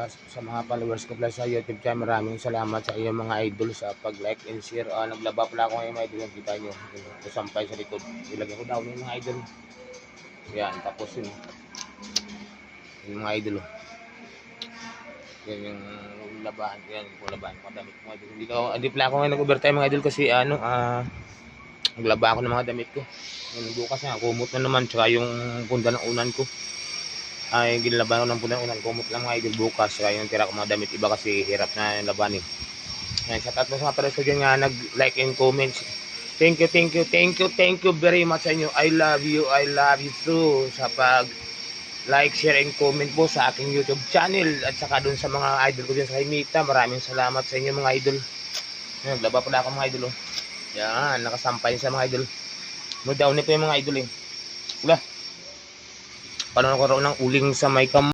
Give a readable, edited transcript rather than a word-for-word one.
sa mga followers ko plus sa YouTube channel, maraming salamat sa iyo mga idol sa pag-like and share. Naglaba pala ako ngayon mga idol, kita nyo. Sampay sa likod. Ilagay ko down yung mga idol. Yan, tapos yun. Yung mga idol. Yan yung labahan. Yan yung labahan. Madamit mga idol. Hindi pala ako ngayon nag-overtime mga idol kasi naglaba ako ng mga damit ko. Yung bukas na, kumot na naman. Tsaka yung punda ng unan ko. Ay ginlaban ko ng punang unan, kumot lang mga idol bukas. Kaya yung tira ko mga damit iba kasi hirap na yung labanin. Yan, sa tatlo sa mga pareso dyan nga nag-like and comments. Thank you very much sa inyo. I love you too sa pag like, share and comment po sa aking YouTube channel at saka dun sa mga idol ko dyan sa Himita. Maraming salamat sa inyo mga idol. Yan, naglaba pala ako mga idol. Yan, nakasampay sa mga idol. No down po yung mga idol eh. Wala. Paano nagkaroon ng uling sa may